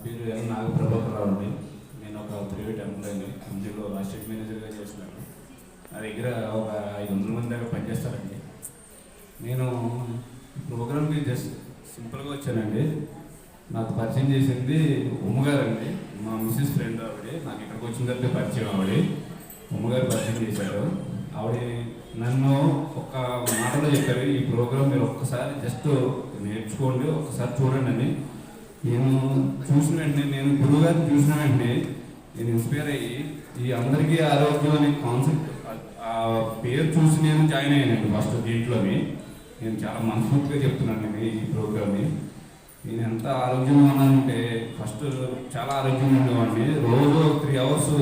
పేరు ఎల్ నాగప్రభాకరరావు అండి. నేను ఒక ప్రైవేట్ ఎంప్లాయీని, ఇందులో అసిస్టెంట్ మేనేజర్గా చేస్తున్నాను. నా దగ్గర ఒక 500 మంది దాకా పనిచేస్తారండి. నేను ప్రోగ్రామ్కి జస్ట్ సింపుల్గా వచ్చానండి. నాకు పరిచయం చేసింది ఉమ్మగారండి, మా మిస్సెస్ ఫ్రెండ్ ఆవిడ. నాకు ఇక్కడికి వచ్చిన తర్వాత పరిచయం ఆవిడ, ఉమ్మగారు పరిచయం చేశారు. ఆవిడ నన్ను ఒక మాటలో చెప్పారు, ఈ ప్రోగ్రామ్ మీరు ఒక్కసారి జస్ట్ నేర్చుకోండి, ఒక్కసారి చూడండి అని. నేను చూసిన వెంటనే, నేను గురువుగారిని చూసిన వెంటనే నేను ఇన్స్పైర్ అయ్యి ఈ అందరికీ ఆరోగ్యం అనే కాన్సెప్ట్, ఆ పేరు చూసి నేను జాయిన్ అయ్యానండి. ఫస్ట్ దీంట్లోని నేను చాలా మనస్ఫూర్తిగా చెప్తున్నాను నేను ఈ ప్రోగ్రామ్ని. నేను ఎంత ఆరోగ్యంగా ఉన్నానంటే, ఫస్ట్ చాలా ఆరోగ్యంగా ఉండేవాడిని. రోజు 3 అవర్స్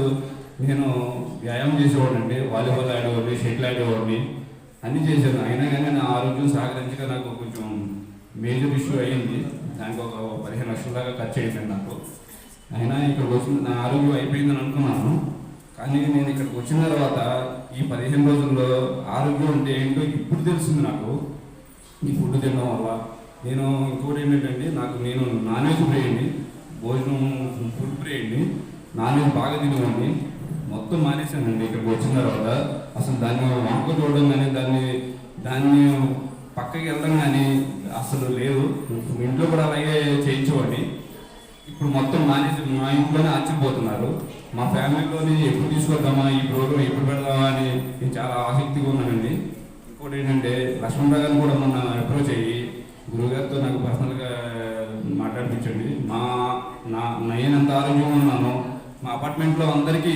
నేను వ్యాయామం చేసేవాడిని అండి. వాలీబాల్ ఆడేవాడిని, షటిల్ ఆడేవాడిని, అన్నీ చేశాను. అయినా కానీ నా ఆరోగ్యం సహకరించక నాకు కొంచెం మేజర్ ఇష్యూ అయ్యింది. దానికి ఒక 15 లక్షల దాకా ఖర్చు అయిందండి నాకు. అయినా ఇక్కడికి వచ్చిన నా ఆరోగ్యం అయిపోయిందని అనుకున్నాను. కానీ నేను ఇక్కడికి వచ్చిన తర్వాత ఈ 15 రోజుల్లో ఆరోగ్యం అంటే ఏంటో ఇప్పుడు తెలిసింది నాకు, ఈ ఫుడ్ తినడం వల్ల. నేను ఇంకోటి ఏంటంటే, నేను నాన్ వెజ్ ప్రియుడిని, భోజనం ఫుడ్ ప్రియుడిని, నాన్ వెజ్ బాగా తినేవాడిని. మొత్తం మానేశానండి ఇక్కడికి వచ్చిన తర్వాత. అసలు దాన్ని వంక చూడడం కానీ, దాన్ని పక్కకి వెళ్ళడం కానీ అసలు లేదు. ఇంట్లో కూడా అలాగే చేయించేవాడిని. ఇప్పుడు మొత్తం మానేసి మా ఇంట్లోనే ఆశ్చర్యపోతున్నారు. మా ఫ్యామిలీలోని ఎప్పుడు తీసుకొద్దామా, ఈ ప్రోగ్రాం ఎప్పుడు పెడదామా అని నేను చాలా ఆసక్తిగా ఉన్నానండి. ఇంకోటి ఏంటంటే, లక్ష్మణరావు గారిని కూడా మొన్న అప్రోచ్ అయ్యి గురువుగారితో నాకు పర్సనల్గా మాట్లాడిపించండి. నేను ఎంత ఆరోగ్యంగా ఉన్నానో మా అపార్ట్మెంట్లో అందరికీ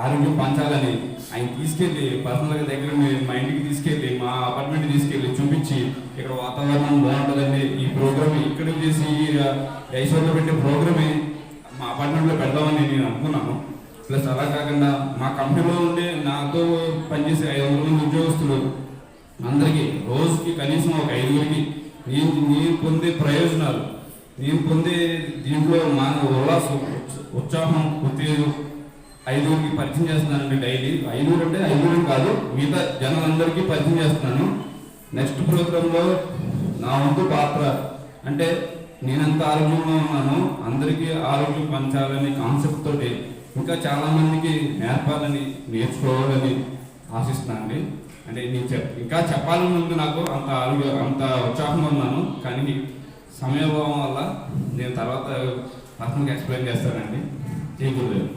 ఆరోగ్యం పంచాలని ఆయన తీసుకెళ్ళి పర్సనల్గా దగ్గర మా ఇంటికి తీసుకెళ్ళి, మా అపార్ట్మెంట్కి తీసుకెళ్ళి చూపించి, ఇక్కడ వాతావరణం బాగుంటుందండి, ఈ ప్రోగ్రామ్ ఇక్కడ చేసి ఐసోలో పెట్టే ప్రోగ్రామే మా అపార్ట్మెంట్లో పెడదామని నేను అనుకున్నాను. ప్లస్ అలా కాకుండా మా కంపెనీలో ఉండే నాతో పనిచేసే 500 మంది ఉద్యోగస్తులు అందరికీ రోజుకి కనీసం ఒక 5గురికి నేను పొందే ప్రయోజనాలు, నేను పొందే దీంట్లో మా ఉల్లాసం, ఉత్సాహం, ఉత్తేజం 5గురికి పరిచయం చేస్తున్నానండి డైలీ. 5 అంటే 5 కాదు, మిగతా జనాలందరికీ పరిచయం చేస్తున్నాను. నెక్స్ట్ ప్రోగ్రాంలో నా వంతు పాత్ర అంటే, నేనెంత ఆరోగ్యంగా ఉన్నానో అందరికీ ఆరోగ్యం పంచాలని కాన్సెప్ట్ తోటి ఇంకా చాలామందికి నేర్పాలని, నేర్చుకోవాలని ఆశిస్తున్నానండి. అంటే నేను ఇంకా చెప్పాలని ఉంది నాకు, అంత ఉత్సాహంగా ఉన్నాను. కానీ సమయభావం వల్ల నేను తర్వాత పర్సనల్గా ఎక్స్ప్లెయిన్ చేస్తానండి. జై గురుదేవ్.